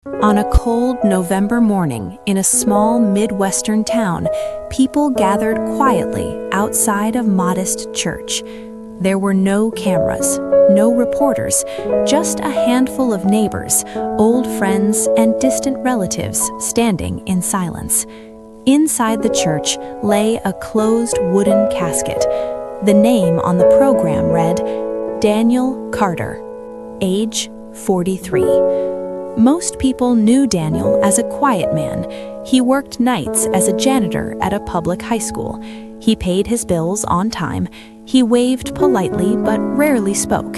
On a cold November morning in a small Midwestern town, people gathered quietly outside a modest church. There were no cameras, no reporters, just a handful of neighbors, old friends, and distant relatives standing in silence. Inside the church lay a closed wooden casket. The name on the program read, Daniel Carter, age 43. Most people knew Daniel as a quiet man. He worked nights as a janitor at a public high school. He paid his bills on time. He waved politely but rarely spoke.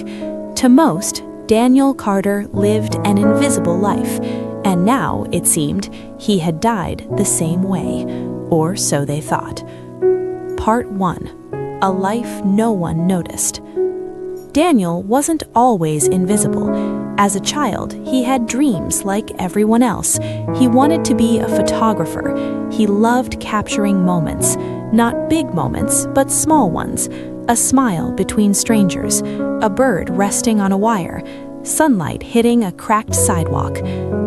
To most, Daniel Carter lived an invisible life, and now, it seemed, he had died the same way, or so they thought. Part 1. A life no one noticed. Daniel wasn't always invisible. As a child, he had dreams like everyone else. He wanted to be a photographer. He loved capturing moments, not big moments, but small ones. A smile between strangers, a bird resting on a wire, sunlight hitting a cracked sidewalk.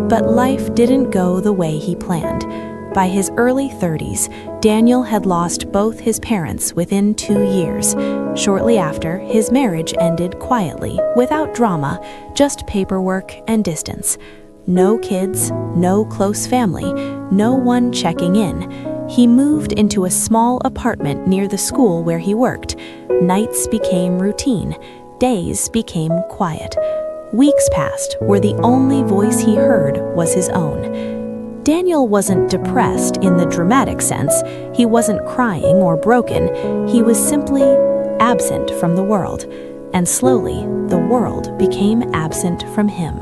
But life didn't go the way he planned. By his early 30s, Daniel had lost both his parents within 2 years. Shortly after, his marriage ended quietly, without drama, just paperwork and distance. No kids, no close family, no one checking in. He moved into a small apartment near the school where he worked. Nights became routine. Days became quiet. Weeks passed where the only voice he heard was his own. Daniel wasn't depressed in the dramatic sense. He wasn't crying or broken. He was simply absent from the world. And slowly, the world became absent from him.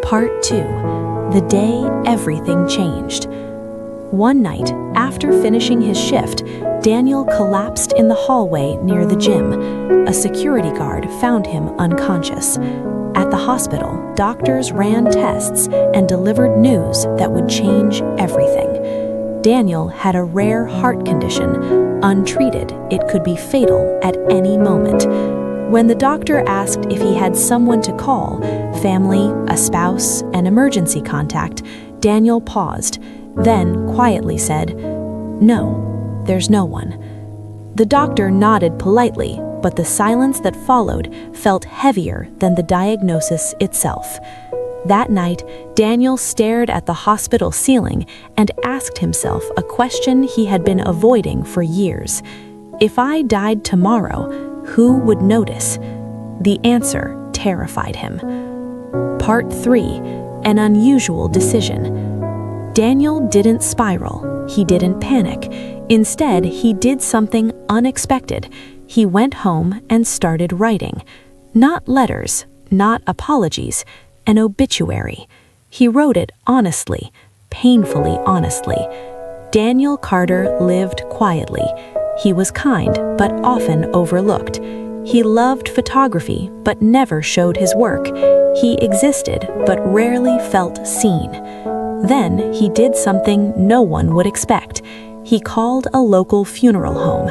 Part 2. The day everything changed. One night, after finishing his shift, Daniel collapsed in the hallway near the gym. A security guard found him unconscious. At the hospital, doctors ran tests and delivered news that would change everything. Daniel had a rare heart condition. Untreated, it could be fatal at any moment. When the doctor asked if he had someone to call, family, a spouse, an emergency contact, Daniel paused, then quietly said, "No, there's no one." The doctor nodded politely, but the silence that followed felt heavier than the diagnosis itself. That night, Daniel stared at the hospital ceiling and asked himself a question he had been avoiding for years. If I died tomorrow, who would notice? The answer terrified him. Part 3. An unusual decision. Daniel didn't spiral. He didn't panic. Instead, he did something unexpected. He went home and started writing. Not letters, not apologies, an obituary. He wrote it honestly, painfully honestly. Daniel Carter lived quietly. He was kind, but often overlooked. He loved photography, but never showed his work. He existed, but rarely felt seen. Then he did something no one would expect. He called a local funeral home.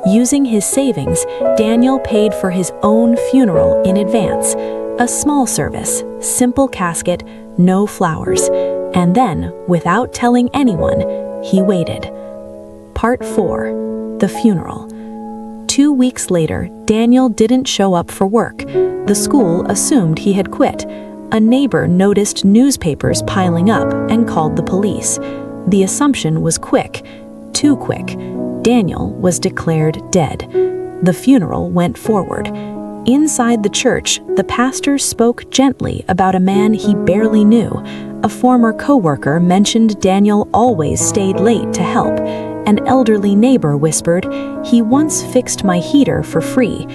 Using his savings, Daniel paid for his own funeral in advance. A small service, simple casket, no flowers. And then, without telling anyone, he waited. Part 4. The funeral. 2 weeks later, Daniel didn't show up for work. The school assumed he had quit. A neighbor noticed newspapers piling up and called the police. The assumption was quick, too quick. Daniel was declared dead. The funeral went forward. Inside the church, the pastor spoke gently about a man he barely knew. A former coworker mentioned Daniel always stayed late to help. An elderly neighbor whispered, "He once fixed my heater for free."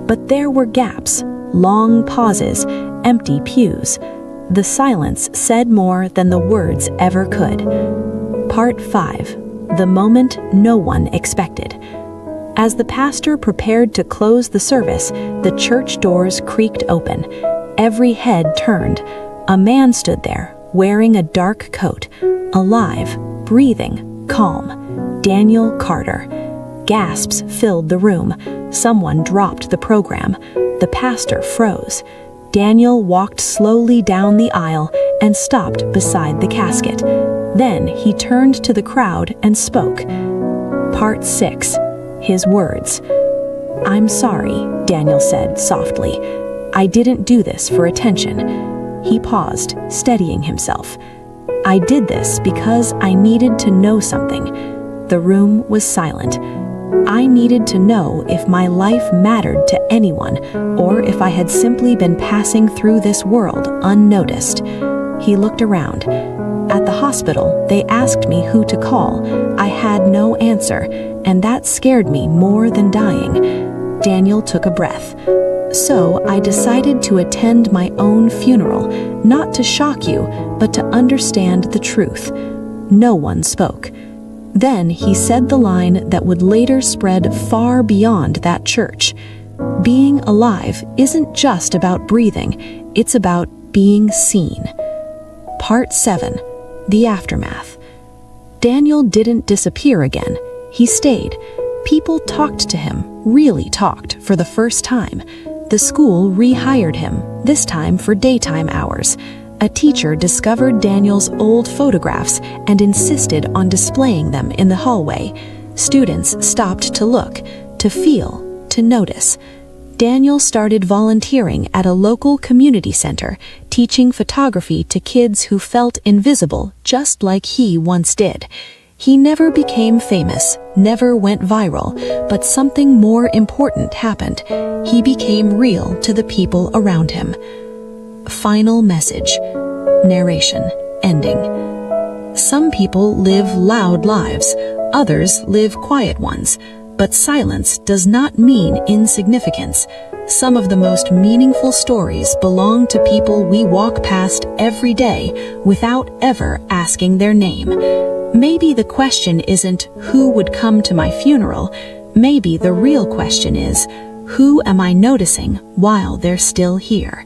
But there were gaps, long pauses, empty pews. The silence said more than the words ever could. Part 5. The moment no one expected. As the pastor prepared to close the service, the church doors creaked open. Every head turned. A man stood there, wearing a dark coat, alive, breathing, calm. Daniel Carter. Gasps filled the room. Someone dropped the program. The pastor froze. Daniel walked slowly down the aisle and stopped beside the casket. Then he turned to the crowd and spoke. Part 6. His words. "I'm sorry," Daniel said softly. "I didn't do this for attention." He paused, steadying himself. "I did this because I needed to know something." The room was silent. I needed to know if my life mattered to anyone, or if I had simply been passing through this world unnoticed. He looked around. At the hospital, they asked me who to call. I had no answer, and that scared me more than dying. Daniel took a breath. "So I decided to attend my own funeral, not to shock you, but to understand the truth." No one spoke. Then he said the line that would later spread far beyond that church. Being alive isn't just about breathing, it's about being seen. Part 7. The Aftermath. Daniel didn't disappear again. He stayed. People talked to him, really talked, for the first time. The school rehired him, this time for daytime hours. A teacher discovered Daniel's old photographs and insisted on displaying them in the hallway. Students stopped to look, to feel, to notice. Daniel started volunteering at a local community center, teaching photography to kids who felt invisible just like he once did. He never became famous, never went viral, but something more important happened. He became real to the people around him. Final message. Narration. Ending. Some people live loud lives, others live quiet ones. But silence does not mean insignificance. Some of the most meaningful stories belong to people we walk past every day without ever asking their name. Maybe the question isn't who would come to my funeral. Maybe the real question is, who am I noticing while they're still here?